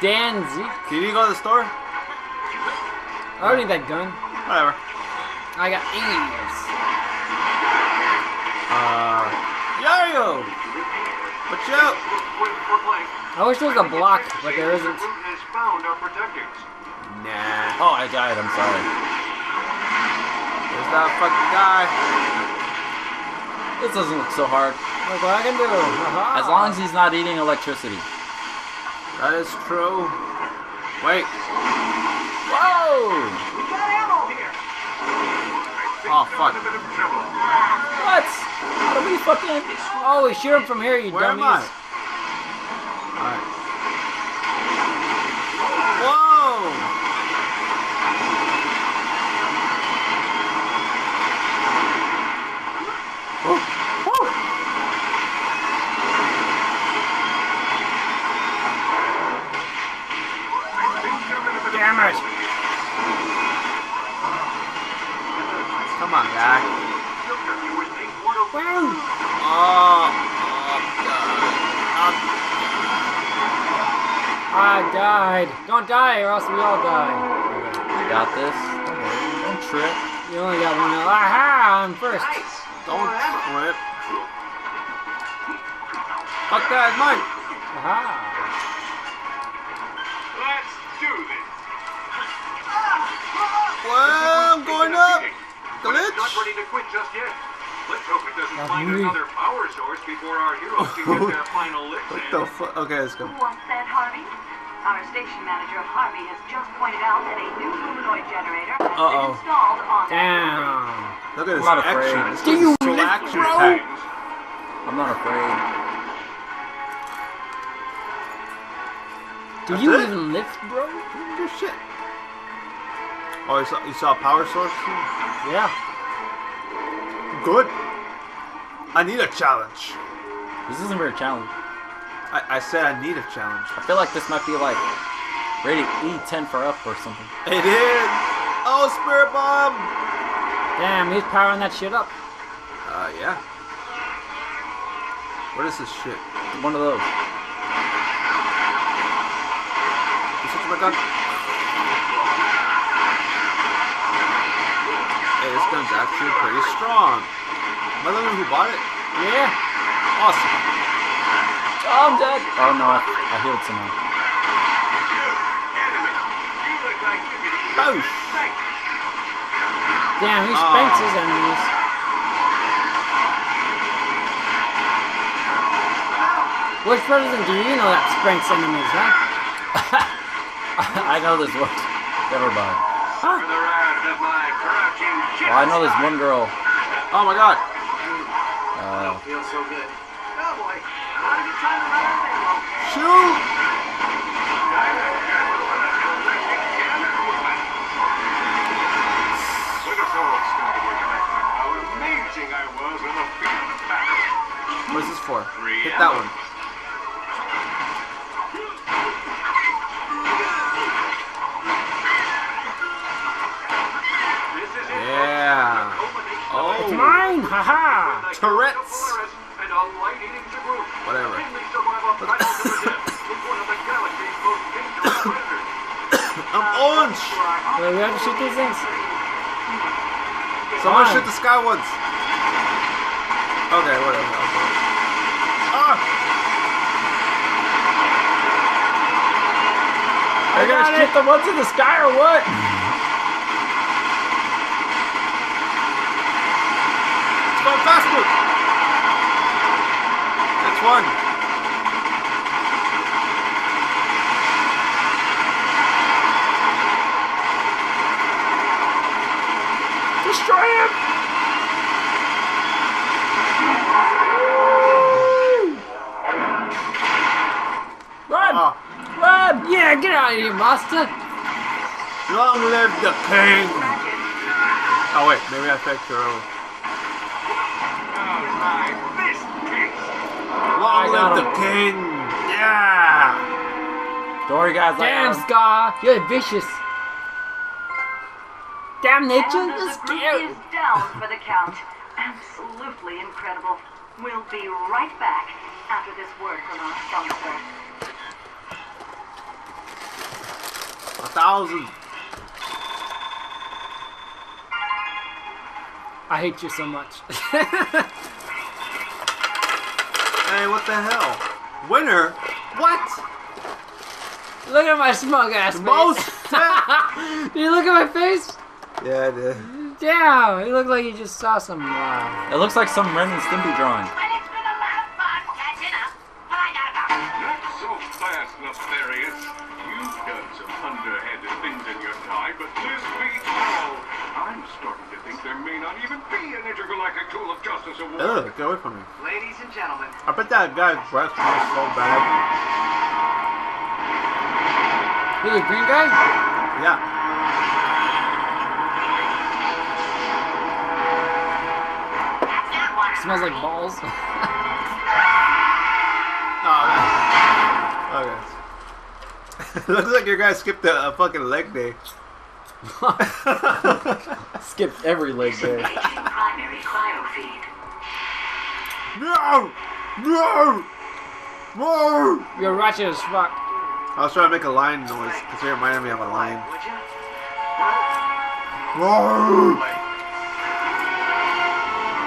Danzy. Can you go to the store? I don't need that gun. Whatever. I got ease. Yario! Watch out! I wish there was a block, but there isn't. Nah. Oh, I died. I'm sorry. There's that fucking guy. This doesn't look so hard. Look what I can do. As long as he's not eating electricity. That is true. Wait. Whoa! Oh, fuck. What? How do we fucking... Oh, we shoot him from here, you Where dummies. am I? Alright. Whoa! Woo! Woo! Damn it. Come on, guy. Woo! Oh, I died. Don't die or else we all die. You got this. Don't worry. Don't trip. You only got one. Aha! I'm first. don't trip. Fuck that, it's mine. Aha! Let's do this. Well, I'm going up. But it's Glitch. not ready to quit just yet. Let's hope it doesn't That's find me. another power source before our heroes can get their final licks What in. the fuck? Okay, let's go. What's that, Harvey? Our station manager, Harvey, has just pointed out that a new humanoid generator has been installed on Damn. Look at this I'm not afraid. action. This Do is you so lift, action bro? packed. I'm not afraid. Do That's you it? even lift, bro? Oh shit. Oh, you saw a power source? Yeah. Good. I need a challenge. This isn't very challenging. I said I need a challenge. I feel like this might be like rated E10 for up or something. It is. Oh, spirit bomb. Damn, he's powering that shit up. Yeah. What is this shit? One of those. You switch my gun? Hey, this gun's actually pretty strong. Am I the one who bought it? Yeah. Awesome. Oh, I'm dead. Oh no, I healed someone. Boosh. Damn, he spanks his enemies. Which president do you know that spanks enemies, huh? I know this one. Never mind. For the wrath of my crouching Well, I know this one girl. Oh my god. Feels so good. Oh boy. How did you try to run out? Shoot. How amazing I was in the field of battle. What is this for? Hit that one. Yeah. It's Oh. mine! Haha! Tourette's. Whatever. I'm orange. Wait, we have to shoot these things? Someone Fine. shoot the sky ones. Okay, whatever. Ah! Are you gonna shoot the ones in the sky or what? It's going faster. That's one. Destroy him! Run! Ah. Run! Yeah, get out of here, master! Long live the king. Oh wait, maybe I picked her own. Long got live the him. king. Yeah. Don't worry, guys. Damn, Scar! You're vicious! Damn nature, And you're the group scary! is down for the count. Absolutely incredible. We'll be right back after this word from our sponsor. 1,000. I hate you so much. Hey, what the hell? Winner? What? Look at my smug ass face. Most. Did you look at my face? Yeah, I did. Damn, it looked like you just saw some. It looks like some Ren and Stimpy drawing. But it's been a lot of fun catching up. But I gotta go. Not so fast, nefarious. You've done some underhanded things in your time, but this beats all. I'm starting to think there may not even be an intergalactic tool of justice award. Ugh, get away from me. Ladies and gentlemen, I bet that guy's breath smells so bad. Who's the green guy? Yeah. Smells like balls. Oh, okay. Looks like your guy skipped a fucking leg day. Skipped every leg day. Engaging primary cryo feed. No! No! No! You're Ratchet as fuck. I was trying to make a lion noise because it reminded me of a lion. would you? No!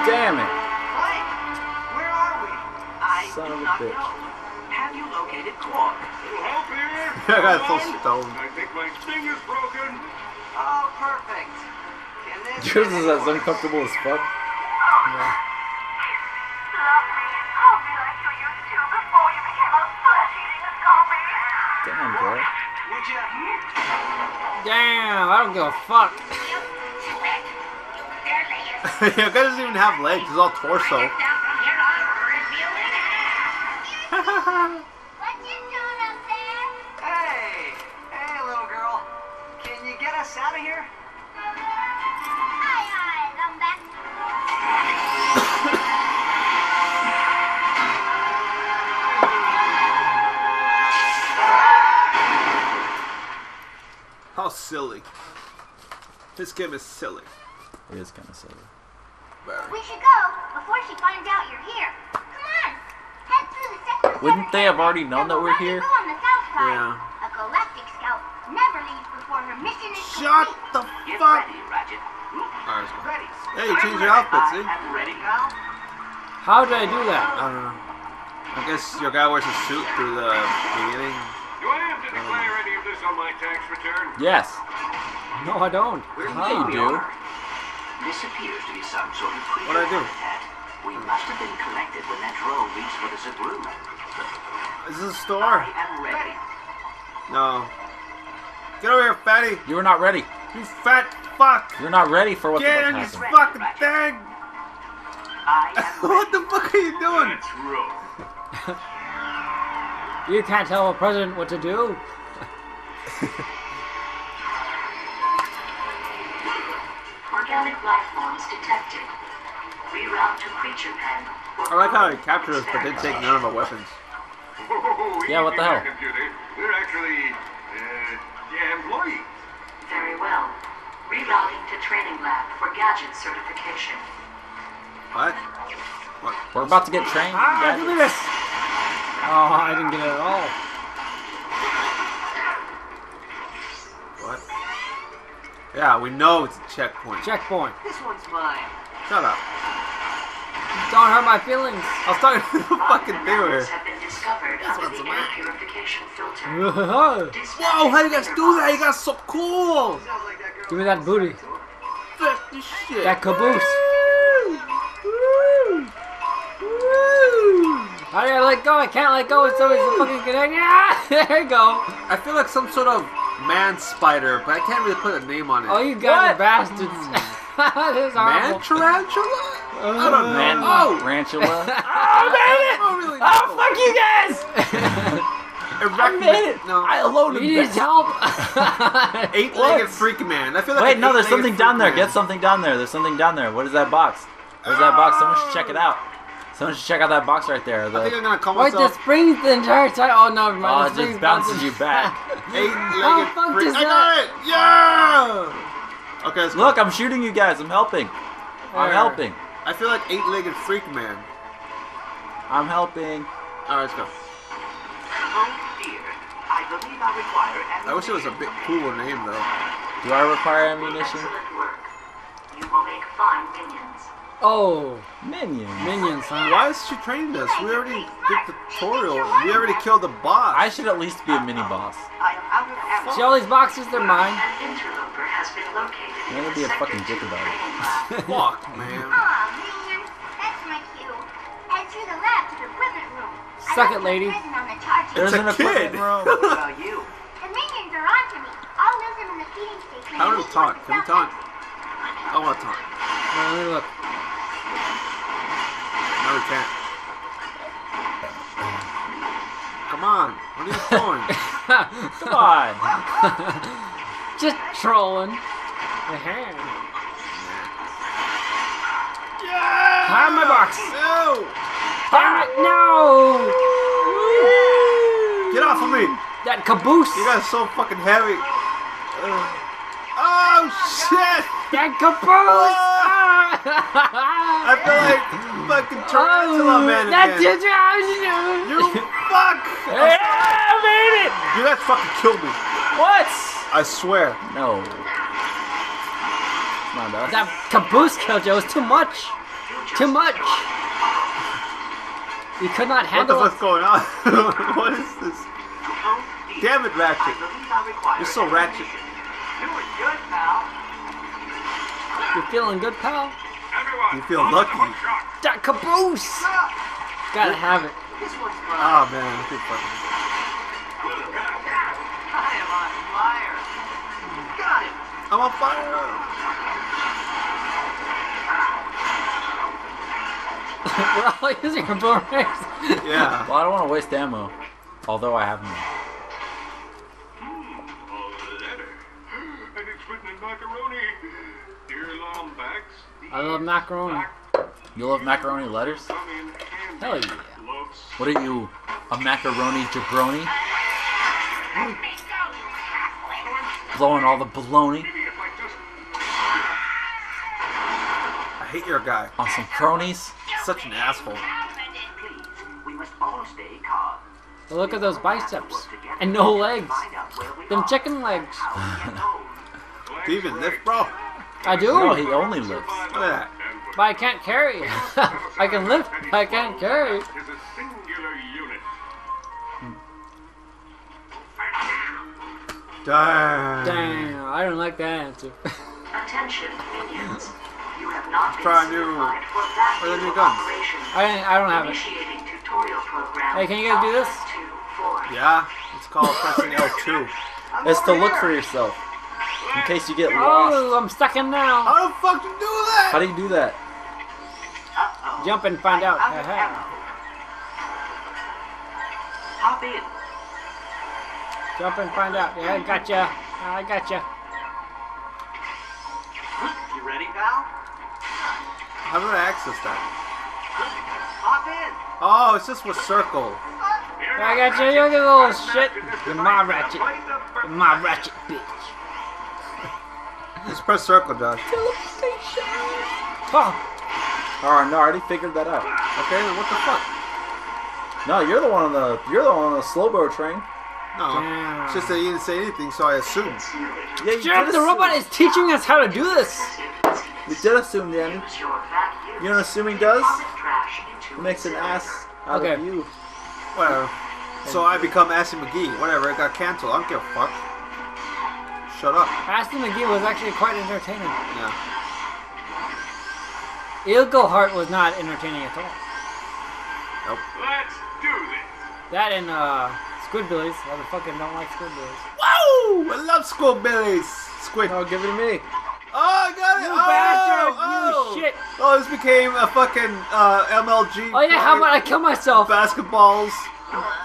Damn it. Clank, where are we? I Son do of a not bitch. know. Have you located Quark? Little help here? That guy's so stoned. I think my sting is broken. Oh, perfect. Can this Yours is as uncomfortable as fuck. Lovely. Hold me like you used to before you became a flesh-eating zombie. Damn, bro. Would you? Damn, I don't give a fuck. Your guy doesn't even have legs, he's all torso. What you doing up there? Hey, hey, little girl. Can you get us out of here? Hi, I'm back. How silly. This game is silly. It is kind of silly. We should go before she finds out you're here. Come on, head through the sector. Wouldn't they have already known that we're here? On the south side. Yeah. A galactic scout never leaves before her mission is Shut complete. the Get fuck! ready, Ratchet. Alright, let's go. Ready. Hey, you changed your outfit, see? I'm ready, pal. How did I do that? I don't know. I guess your guy wears a suit through the beginning. Do I have to declare any of this on my tax return? Yes. No, I don't. Where Yeah, you do. This appears to be some sort of creature What'd I do? habitat. We must have been collected when that drone reached for the Sabru. Is this a store? I am ready. No. Get over here, fatty! You were not ready. You fat fuck! You're not ready for what's Get about in to this happen. fucking thing! I am What the fuck are you doing? That's rough. You can't tell a president what to do. Organic life forms detected. Reroute to creature pen. I like how he captured us but didn't take none of our weapons. Oh, Yeah, what the hell? Computer. They're actually, employees. Very well. Rerouting to training lab for gadget certification. What? What? We're about to get trained. Ah, look at this. Oh, I didn't get it at all. What? Yeah, we know it's a checkpoint. Checkpoint. This one's mine. Shut up. Don't hurt my feelings. I was talking to the fucking thing over here. Have been discovered under what's the mine. air purification filter. Whoa, how you guys do that? You guys so cool! Sounds like that girl. Give me that booty. Fuck this shit. That caboose. How do I let go? I can't let go. It's always a fucking connect. Yeah, there you go. I feel like some sort of man spider, but I can't really put a name on it. Oh, you got it, bastards. This is Man horrible. tarantula? I don't know. Man, Oh! tarantula. Oh, man. I don't really know. Oh, fuck you guys. Erect- made it. No. I alone You need help. Eight-legged freak man. I feel like Wait, an no, there's eight-legged something down freak there. man. Get something down there. There's something down there. What is that box? Where's that box? Someone should check it out. Someone should check out that box right there. I think I'm gonna call Wait, the myself springs the entire time. Oh, no, never Oh, mind. it just bounces you back. eight-legged fuck freak. does I got it! Yeah! Okay, let's go. Look, I'm shooting you guys. I'm helping. I'm There. helping. I feel like eight-legged freak man. I'm helping. Alright, let's go. Oh dear. I believe I require ammunition. I wish it was a bit cooler name though. Do I require ammunition? Excellent work. You will make fine minions. Oh, Minions. minions, huh? Why is she training us? We already did the tutorial. We already killed the boss. I should at least be a mini boss. I am out of ammo. See all these boxes? They're mine. An interloper has been located. I'm gonna be a fucking dick about it. Fuck, man. Aw, minion. That's my cue. Head through the lab to the equipment room. Suck I it, lady. left my present on the charger. There's It's an a equipment kid. room. What about you? The minions are onto me. I'll lose them in the feeding station. How do and we each talk? one Can we self- talk? I want to talk. Let me look. No, we can't. Come on. What are you doing? Come on. Just trolling. Have my box. No! Damn it, no! Get off of me! That caboose. You guys are so fucking heavy. Oh shit! That caboose. I feel like fucking tarantula man That again. You fuck! Hey, I made it. You guys fucking killed me. What? I swear. No. Come on, dog. That caboose killed you. It was too much. Too much. You could not What the handle fuck's it. going on? What is this? Damn it, Ratchet. I believe I require You're so ratchet. Doing good, pal. You feeling good, pal? Everyone, You feel on lucky. the hook shot. That caboose. Gotta have it. This one's fun. Oh man, I keep fucking. I am on fire. Got him. I'm on fire. We're all using our boomerangs. Yeah. Well, I don't want to waste ammo. Although I have none. A letter. And it's written in macaroni. Dear Lombax. I love macaroni. You love macaroni letters? Hell yeah. Loves. What are you? A macaroni jabroni? Blowing all the baloney Maybe if I just. I hate your guy. on some cronies? Such an asshole. Please, we must all stay calm. Look at those biceps. And no legs. Find out where we Them are. chicken legs. How we get home. Do you even lift, bro? I do. No, he only lifts. Look at that. But I can't carry. I can lift, but I can't carry. Is a singular unit. Damn. Damn, I don't like that answer. Attention, minions. You have not been Try new. certified for Where are the new vacuum guns? operation. I don't have it. Initiating tutorial program. Hey, can you guys do this? Part-2, 4. Yeah. It's called pressing L2. It's to look for yourself. In case you get lost. Oh, I'm stuck in now. How the fuck do you do that? How do you do that? Uh-oh. Jump and find out. Out of Haha. ammo. Hop in. Jump and find out. Yeah, I gotcha. I gotcha. You ready, pal? How do I access that? Hop in. Oh, it's just with circle. I got you. You little shit. You're my Ratchet. You're my Ratchet bitch. Just press circle, Josh. Oh, Alright, no, I already figured that out. Okay, then what the fuck? No, you're the one on the slow-mo train. No. Damn. It's just that you didn't say anything, so I assumed. Yeah, you Jeff, did the assume. robot is teaching us how to do this. You did assume, Danny. Use your vacuum. You know what assuming does? Trash into It makes an ass out Okay. of you. Whatever. So I become Assy McGee. Whatever, it got canceled. I don't give a fuck. Shut up. Aston McGee was actually quite entertaining. Yeah. Eagleheart was not entertaining at all. Nope. Let's do this. That and Squidbillies. I fucking don't like Squidbillies. Woo! I love Squidbillies. Squid. Oh, give it to me. Oh, I got it! You Oh, bastard! oh. You shit! Oh, this became a fucking MLG. Oh yeah, how about I kill myself? Basketballs.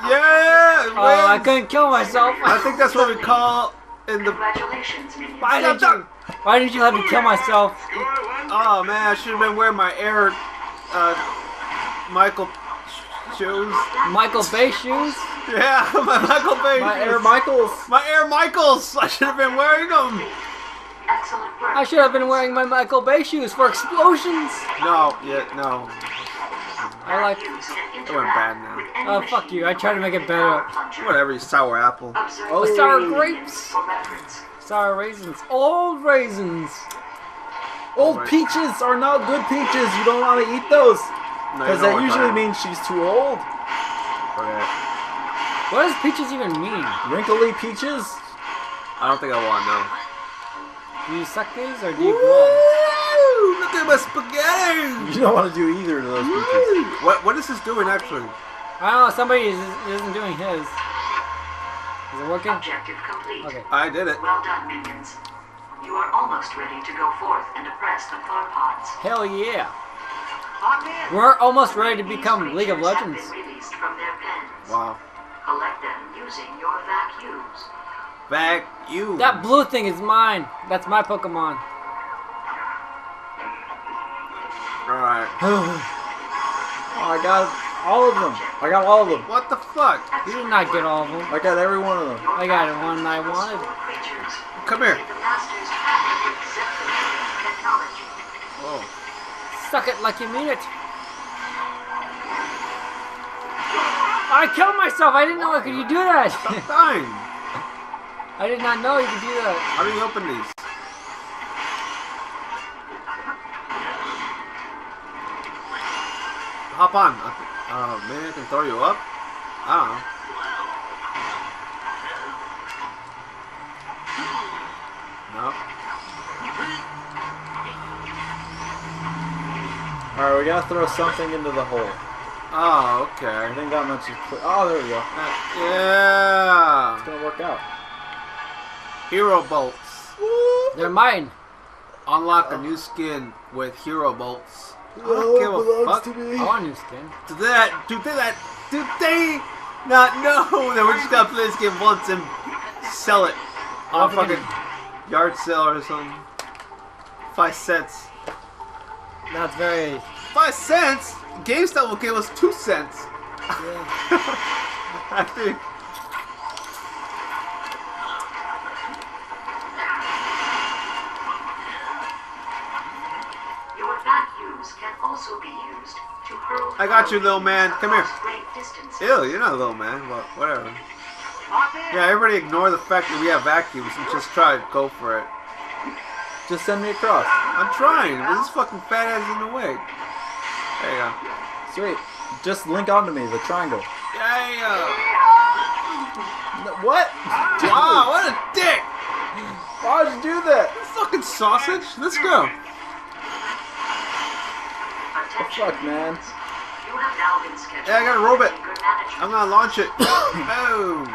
Yeah! it Oh, I wins. couldn't kill myself. I think that's what we call in the. Congratulations, minions. Why did you? Why did you let me kill myself? Oh man, I should have been wearing my Air Michael shoes. Michael Bay shoes? Yeah, my Michael Bay My shoes. Air Michaels. My Air Michaels. I should have been wearing them. Excellent work. I should have been wearing my Michael Bay shoes for explosions. No, yeah, no. I I like. It went bad now. Oh, fuck you. I tried to make it better. Whatever, you sour apple. Oh, sour grapes. Sour raisins. Old raisins. Old peaches are not good peaches. You don't want to eat those. No, Because that usually means she's too old. Okay. What does peaches even mean? Wrinkly peaches? I don't think I want to know. Do you suck these or do you blow? Woo! Look at my spaghetti! You don't want to do either of those peaches. What is this doing actually? I don't know. Somebody isn't doing his. Is it working? Objective complete. Okay. I did it. Well done, minions. You are almost ready to go forth and oppress the Farpods. Hell yeah. Hop in. We're almost ready to become These League of creatures have Legends. been released from their pens. Wow. Collect them using your vacuums. Vacuum. That blue thing is mine. That's my Pokemon. Alright. Oh, I got all of them. I got all of them. What the fuck? You did not get all of them. I got every one of them. I got the one I wanted. Creatures Come here. the master's patented separating technology. Oh. Suck it like you mean it. I killed myself. I didn't know I could you do that. Stop dying. I did not know you could do that. How do you open these? Hop on. Maybe I can throw you up? I don't know. No? Alright, we gotta throw something into the hole. Oh, I okay. think that much is clear. Oh, there we go. Yeah. It's gonna work out. Hero bolts. They're mine. Unlock a new skin with hero bolts. I Oh, don't give it a belongs fuck. to me. I want a new skin. Do they not know that we're just gonna play this game once and sell it on a fucking yard sale or something? 5 cents. That's very. 5 cents? GameStop will give us 2 cents. I think. Your vacuums can also be used to hurl. I got you, little man. Come here. across great distances. Ew, you're not a little man, but whatever. Hop in. Yeah, everybody ignore the fact that we have vacuums and just try to go for it. Just send me across. I'm trying, but this fucking fat ass is in the way. There you go. Sweet. Just link onto me, the triangle. Yeah. No, what? Wow, what a dick! Why would you do that? You fucking sausage. Let's go. Attention, Fuck, man. you have now been scheduled. Yeah, I got a robot. for good management. I'm gonna launch it. Boom.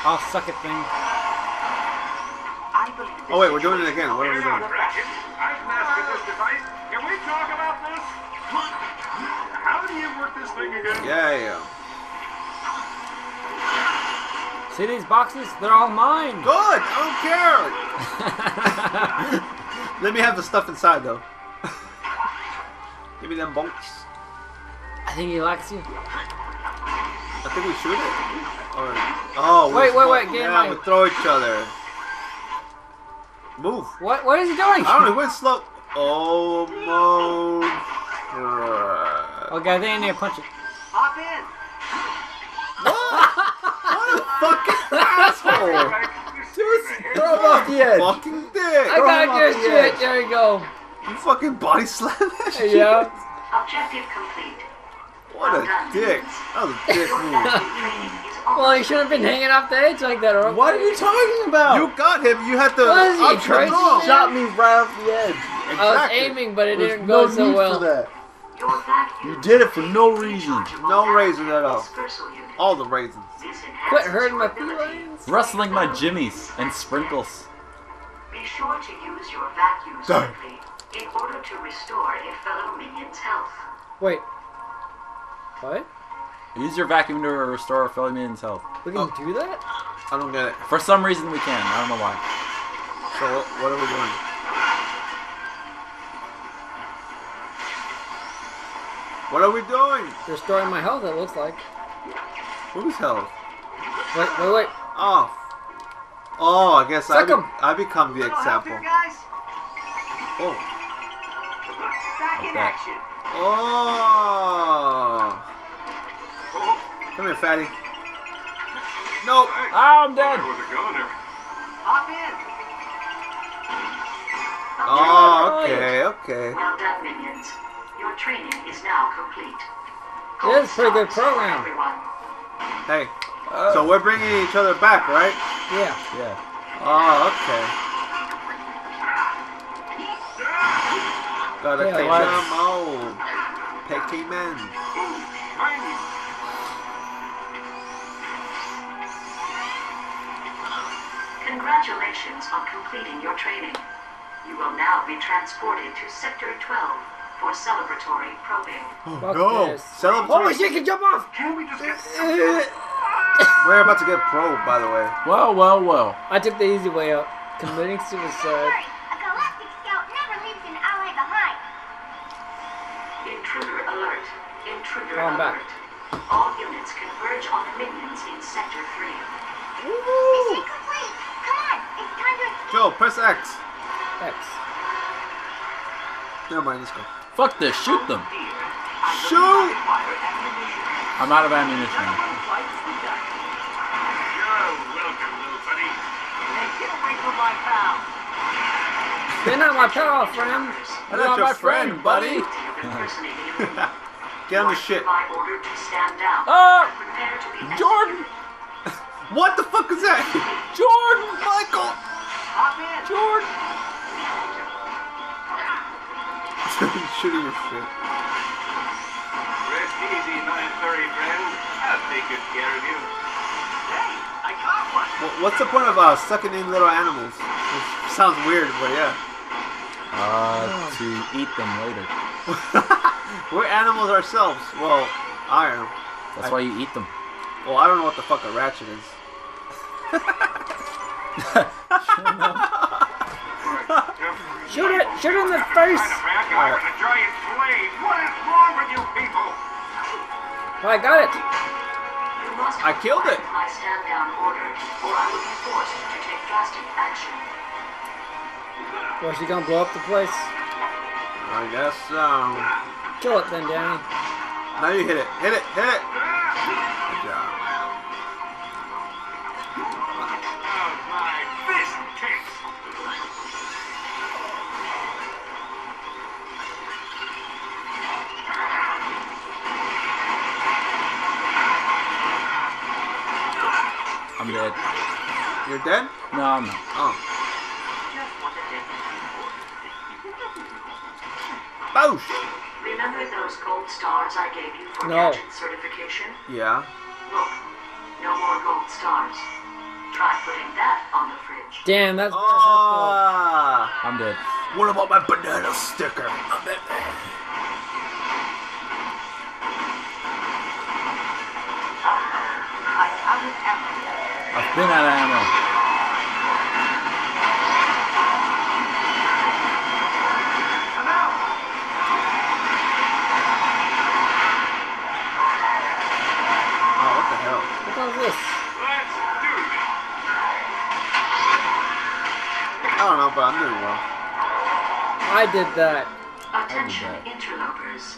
Oh, suck it thing. I believe Oh wait, we're doing it again. What are we doing? Ratchet, I've mastered this device. Can we talk about this? How do you work this thing again? Yeah. See these boxes? They're all mine. Good. I don't care. Let me have the stuff inside though. Give me them bolts. I think he likes you. I think we shoot it. Or, oh, Wait, get yeah, my- we throw each other. Move. What is he doing? I don't know. Went slow. Almost. Okay, I think I need to punch it. Hop in. What a fucking asshole! Throw him off the edge. Fucking dick! I got him off your the shit. edge. There you go. You fucking body slam that shit. Yeah. Objective complete. What a dick. That was a dick move. Training is Well, he shouldn't have been hanging off the edge like that. Or What are you talking about? You got him. You had the What is he, option crazy? wrong. shot me right off the edge. I was aiming, but it There's didn't no go so need well. for that. your vacuum. You did it for no reason. No raisins at all. Dispersal unit. All the raisins. This Quit enhances hurting my your abilities. feelings. Rustling my jimmies and sprinkles. Be sure to use your vacuums Sorry. quickly in order to restore a fellow minion's health. Wait. What? Use your vacuum to restore a fellow minions health. We can do that? I don't get it. For some reason we can. I don't know why. So what are we doing? What are we doing? Restoring my health, it looks like. Whose health? Wait. Oh. Oh, I guess Suck 'em. I become the Little help example. here, guys. Oh. Back in that. action. Oh. Come here, fatty. Nope. I'm dead. With a gunner. Hop in. Oh, okay. Well done, minions. Your training is now complete. It is a pretty good Stars, program. everyone. Hey. So we're bringing each other back, right? Yeah. Yeah. Oh, okay. Gotta Yeah, take what? them all. Pokemon. Congratulations on completing your training. You will now be transported to Sector 12 for celebratory probing. Fuck No. this. Celebrate. Holy shit, can jump off! Can we just get We're about to get probed, by the way. Well. I took the easy way out. Committing Don't suicide. worry, a galactic scout never leaves an ally behind. Intruder alert. Intruder Oh, I'm back. alert. All units converge on the minions in Sector 3. Mission complete. Come on, it's time to escape. Joe, press X. X. Never mind, let's go. Fuck this. Shoot them. Shoot! I'm out of ammunition. You're welcome, little buddy. Hey, get away from my pal. You're not my pal, friend. That's not my your friend, buddy. Impersonating a Get on the shit. by order to stand down. Ah! Prepare to be Jordan! What the fuck is that? Jordan! Michael! Hop in. Jordan! Shooting your shit. Rest easy, my furry friend. I'll take good care of you. Hey, I caught one. What's the point of sucking in little animals? It sounds weird, but yeah. To eat them later. We're animals ourselves. Well, I am. That's why you eat them. Well, I don't know what the fuck a ratchet is. Shoot it! Shoot it in the face! Trying to back you out of a giant slave. What is wrong with you people? I got it! You must I killed it. comply with my stand down order, or I will be forced to take drastic action. Was she gonna blow up the place? I guess Kill it then, Danny. now you hit it. Hit it. Hit it. Good job. Oh, my fist kicks. I'm dead. You're dead? No, I'm not. Oh. Just what it is. Boosh! Remember those gold stars I gave you for No. gadget certification? Yeah. Look, no more gold stars. Try putting that on the fridge. Damn, that's Ah. I'm dead. What about my banana sticker? I haven't ammo. I've been out of ammo. I'm out. Oh, what the hell? What was this? Let's do this. I don't know, but I'm doing well. I did that. Attention, interlopers.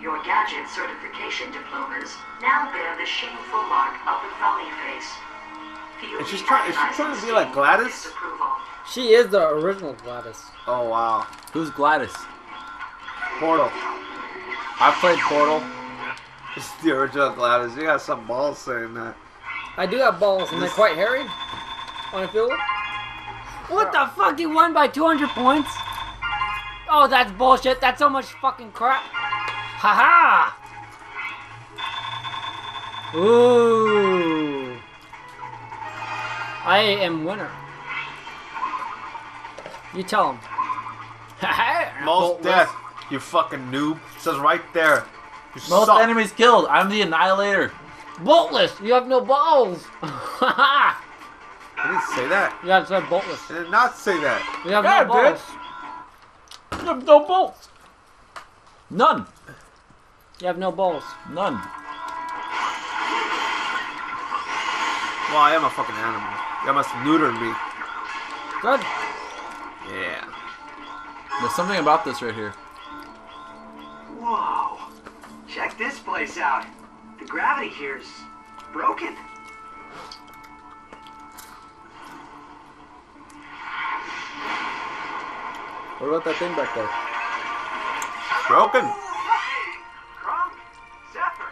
Your gadget certification diplomas now bear the shameful mark of the frowny face. Feel Is she the trying to be like Gladys? disapproval. She is the original Gladys. Oh, wow. Who's Gladys? Portal. I've played Portal. It's the original Gladys. You got some balls saying that. I do have balls, and they're quite hairy. Wanna feel it? What the fuck? He won by 200 points? Oh, that's bullshit. That's so much fucking crap. Haha! Ooh. I am winner. You tell him. Most death, you fucking noob. It says right there. You Most suck. enemies killed. I'm the Annihilator. Boltless. You have no balls. I didn't say that. You have to say boltless. I did not say that. You have Yeah, no balls. You have no bolts. None. You have no balls. None. Well, I am a fucking animal. You must neuter me. Good. Yeah. There's something about this right here. Whoa. Check this place out. The gravity here's broken. What about that thing back there? Broken. Cronk, Zephyr.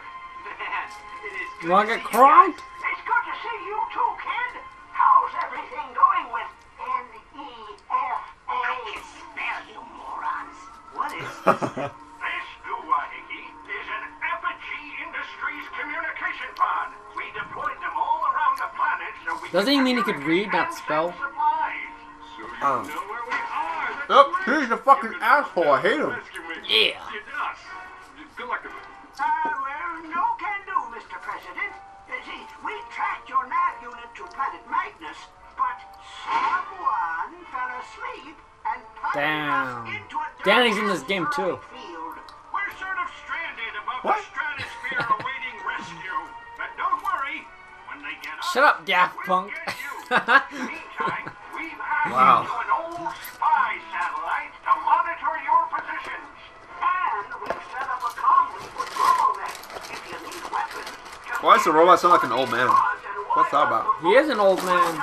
Man, it is good You wanna to get see you cronked? guys. It's good to see you too, kid. How's everything going with NEFA? I can spell you morons. What is this? This doohickey is an Apogee Industries communication pod. We deployed them all around the planet so we Doesn't he mean he could read, not spell? supplies. So you Oh. know where we are. That's Oh, great. he's a fucking asshole. I hate him. Rescue me. Yeah. It's us. Collectively. Well, no can do, Mr. President. See, we tracked your nav unit to planet Magnus, but someone fell asleep and Damn. us into a Danny's in this game too. field. We're sort of stranded above What? the stratosphere awaiting rescue. But don't worry. When they get us, Shut up, Daft we'll Punk. get you. Meantime, we've hacked Wow. into an old spy satellite to monitor your positions. And we've set up a comm link with RoboNet. If you need weapons, just Why does the robot sound like an old man? What's that about? He is an old man.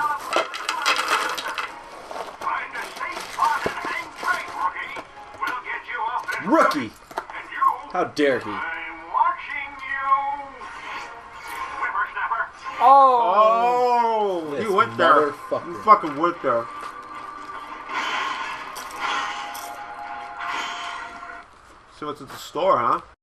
Find a safe spot and hang tight, rookie. We'll get you off this Rookie! And you, How dare he? I'm watching you. Whippersnapper. Oh. Oh, This he went there. motherfucker. He fucking went there. See what's at the store, huh?